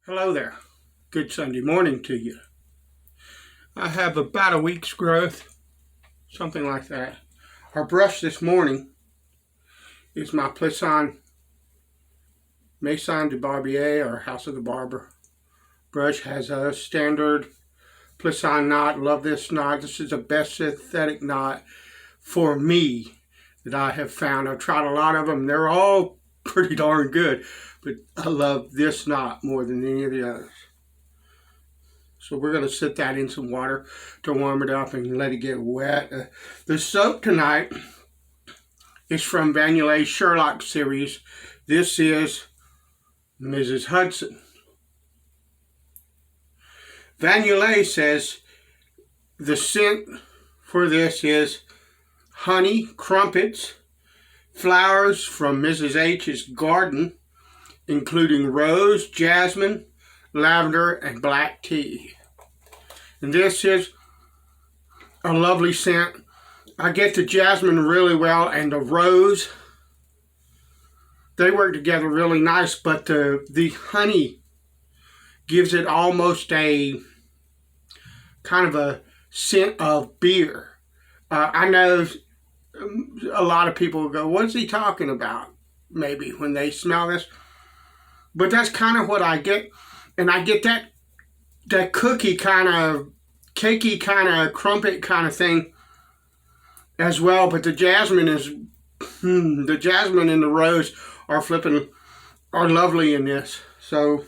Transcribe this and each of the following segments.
Hello there. Good Sunday morning to you. I have about a week's growth, something like that. Our brush this morning is my Plisson Maison de Barbier, or House of the Barber brush. Has a standard Plisson knot. Love this knot. This is the best synthetic knot for me that I have found. I've tried a lot of them. They're all pretty darn good, but I love this knot more than any of the others. So we're going to sit that in some water to warm it up and let it get wet. The soap tonight is from Yulay's Sherlock series. This is Mrs. Hudson. Yulay says the scent for this is honey, crumpets, flowers from Mrs. H's garden, including rose, jasmine, lavender, and black tea. And this is a lovely scent. I get the jasmine really well, and the rose, they work together really nice, but the honey gives it almost a kind of a scent of beer. I know a lot of people go, what's he talking about? Maybe when they smell this. But that's kind of what I get. And I get that cookie kind of, cakey kind of, crumpet kind of thing as well. But the jasmine is, the jasmine and the rose are lovely in this. So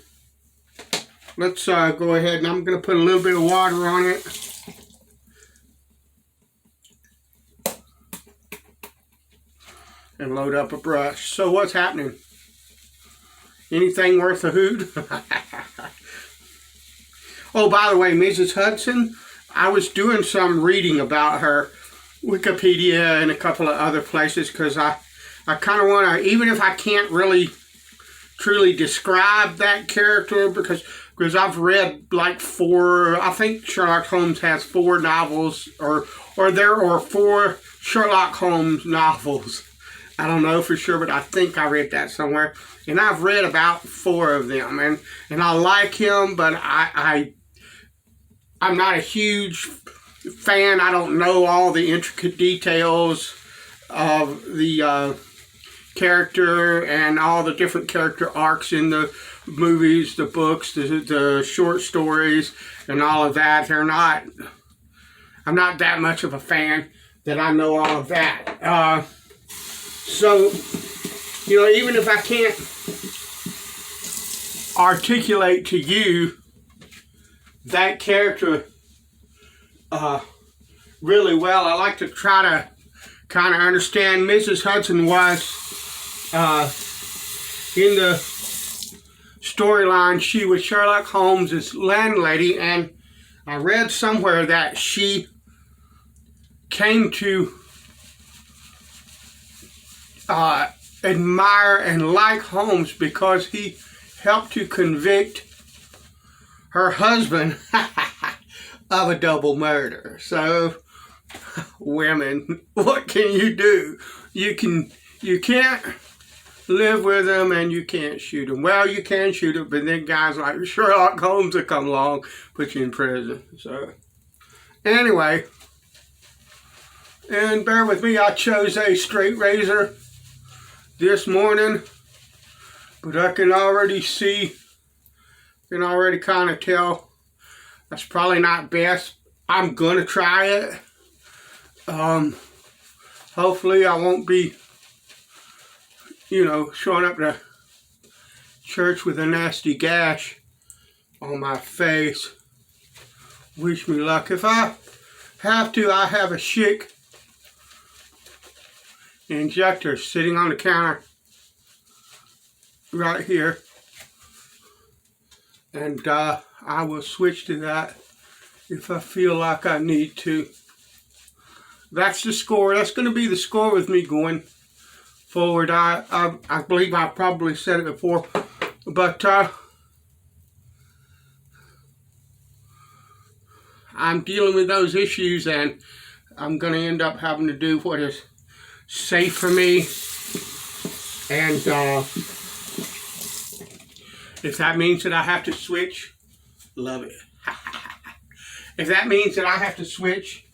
let's go ahead, and I'm going to put a little bit of water on it. And load up a brush. So what's happening? Anything worth a hoot? Oh, by the way, Mrs. Hudson, I was doing some reading about her, Wikipedia and a couple of other places, because I kind of want to, even if I can't really truly describe that character, because I've read like I think Sherlock Holmes has 4 novels, or there are 4 Sherlock Holmes novels. I don't know for sure, but I think I read that somewhere. And I've read about 4 of them. And I like him, but I'm not a huge fan. I don't know all the intricate details of the character and all the different character arcs in the movies, the books, the short stories, and all of that. I'm not that much of a fan that I know all of that. So, even if I can't articulate to you that character really well, I like to try to kind of understand. Mrs. Hudson was, in the storyline, she was Sherlock Holmes' landlady, and I read somewhere that she came to admire and like Holmes because he helped to convict her husband of a double murder. So, women, what can you do? You can't live with them, and you can't shoot them. Well, you can shoot them, but then guys like Sherlock Holmes will come along, put you in prison. So, anyway, and bear with me, I chose a straight razor this morning, but I can already kind of tell that's probably not best. I'm gonna try it. Hopefully I won't be, showing up to church with a nasty gash on my face. Wish me luck. If I have to, I have a Schick injector sitting on the counter right here, and I will switch to that if I feel like I need to. That's the score. That's going to be the score with me going forward. I believe I probably said it before, but I'm dealing with those issues, and I'm going to end up having to do what is safe for me. And If that means that I have to switch, love it. If that means that I have to switch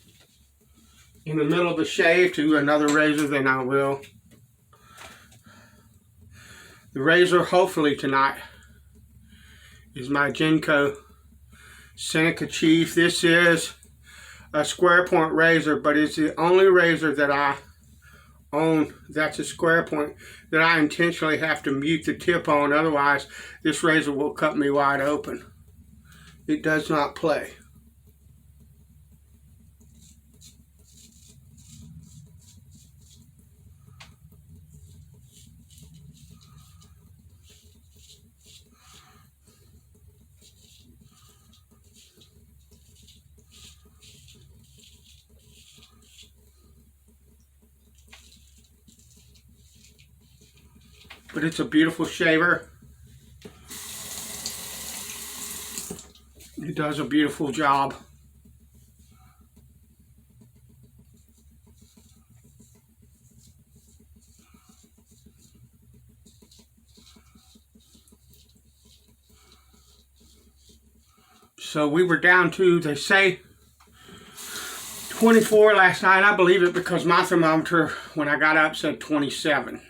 in the middle of the shave to another razor, then I will. The razor, hopefully tonight, is my Genco Seneca Chief. This is a square point razor, but it's the only razor that I own that's a square point that I intentionally have to mute the tip on. Otherwise, this razor will cut me wide open. It does not play. But it's a beautiful shaver. It does a beautiful job. So we were down to, they say, 24 last night. I believe it because my thermometer, when I got up, said 27.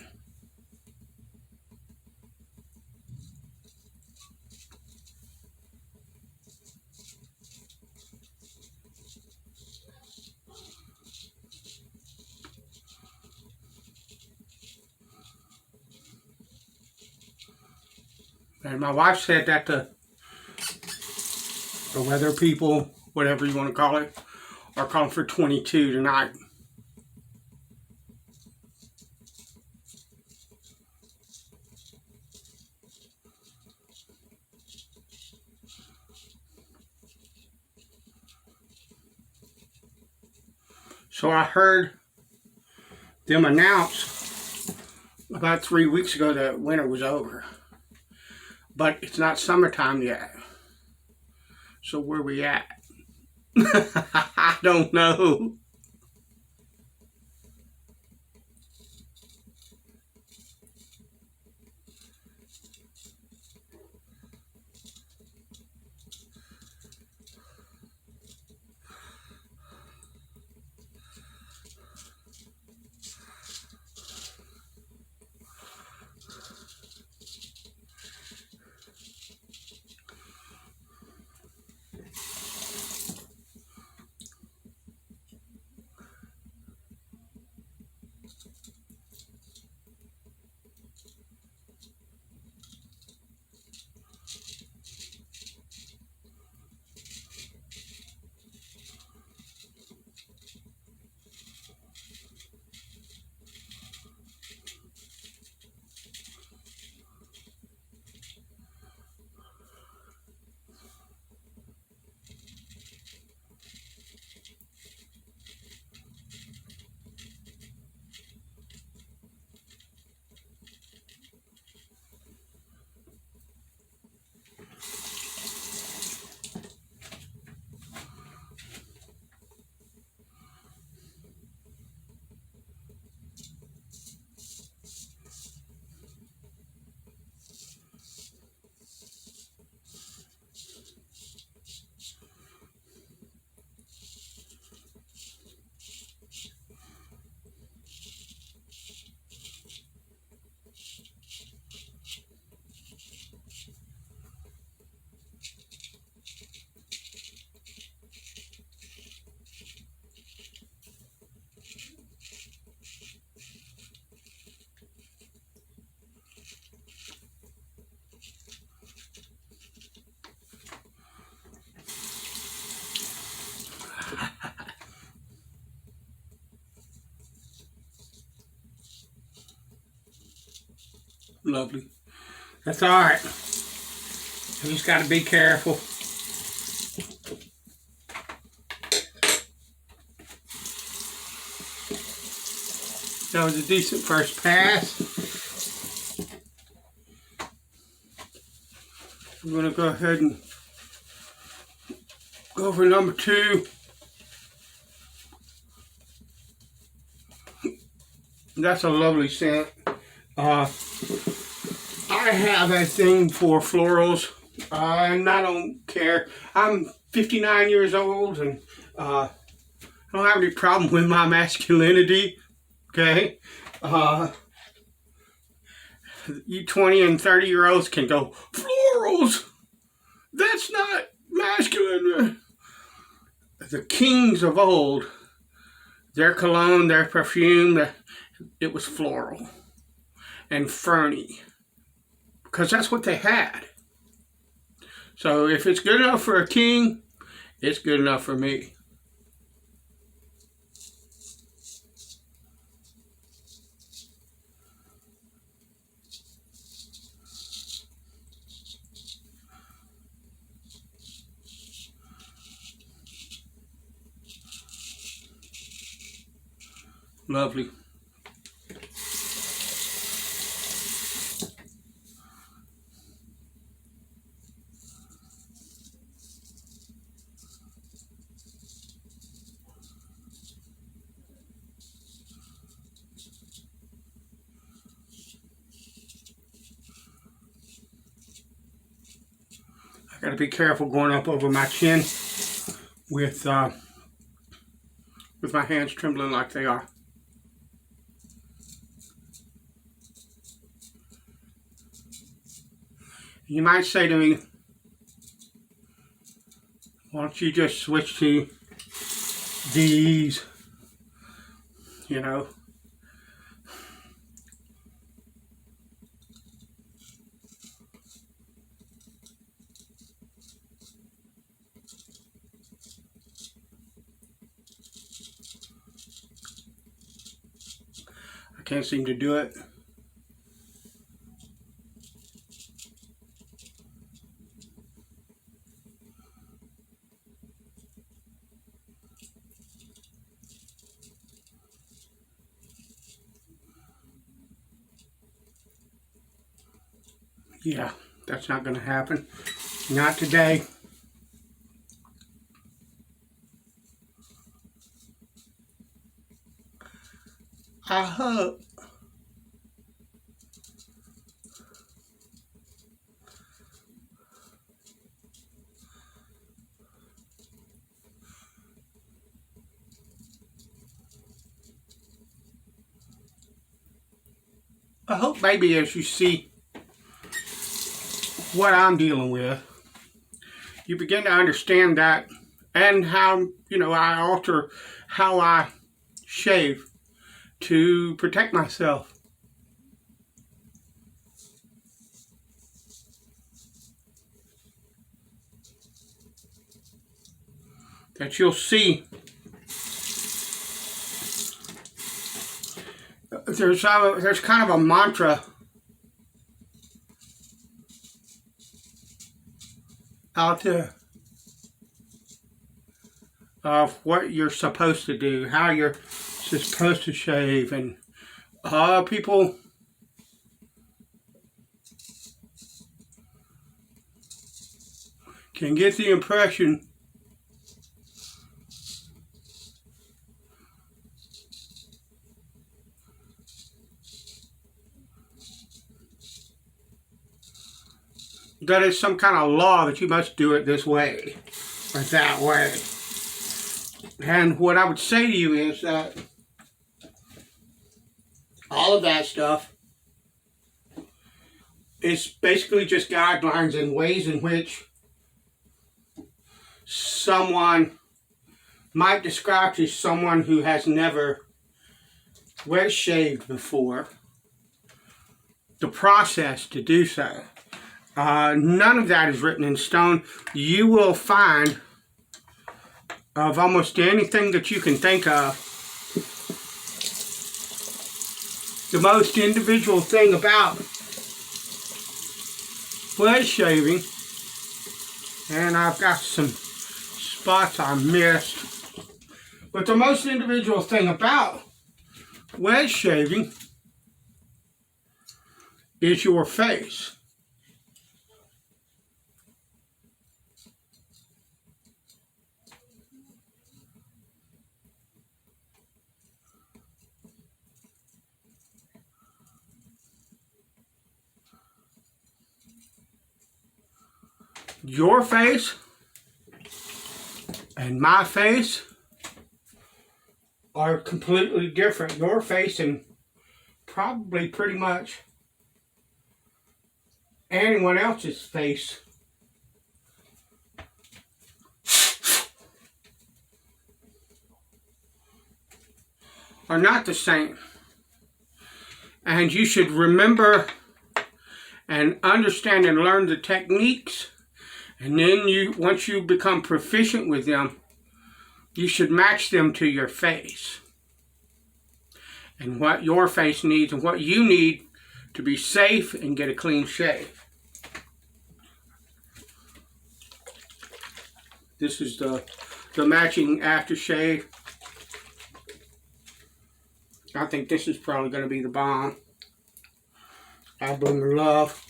And my wife said that the weather people, whatever you want to call it, are calling for 22 tonight. So I heard them announce about 3 weeks ago that winter was over. But it's not summertime yet. So where we at? I don't know. Lovely. That's all right. You just got to be careful. That was a decent first pass. I'm going to go ahead and go for number 2. That's a lovely scent. I I have a thing for florals, and I don't care. I'm 59 years old, and I don't have any problem with my masculinity. Okay, you 20 and 30-year-olds can go florals. That's not masculine. The kings of old, their cologne, their perfume, it was floral and ferny, because that's what they had. So if it's good enough for a king, it's good enough for me. Lovely. I gotta be careful going up over my chin with my hands trembling like they are. You might say to me, why don't you just switch to these, you know? I can't seem to do it. Yeah, that's not going to happen. Not today. I hope. I hope maybe as you see what I'm dealing with, you begin to understand that, and how, I alter how I shave to protect myself. That you'll see there's kind of a mantra out there of what you're supposed to do, how you're supposed to shave, and people can get the impression that it's some kind of law that you must do it this way or that way. And what I would say to you is that all of that stuff is basically just guidelines and ways in which someone might describe to someone who has never wet shaved before the process to do so. None of that is written in stone. You will find of almost anything that you can think of. The most individual thing about wet shaving, and I've got some spots I missed, but the most individual thing about wet shaving is your face. your face and my face are completely different. Your face and probably pretty much anyone else's face are not the same. And you should remember and understand and learn the techniques. And then once you become proficient with them, you should match them to your face. And what your face needs and what you need to be safe and get a clean shave. This is the matching aftershave. I think this is probably going to be the bomb. I bring the love.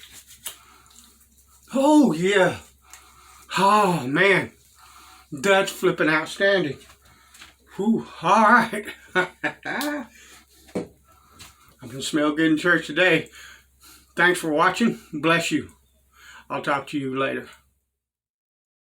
Oh, yeah. Oh, man. That's flipping outstanding. Whew, all right. I'm going to smell good in church today. Thanks for watching. Bless you. I'll talk to you later.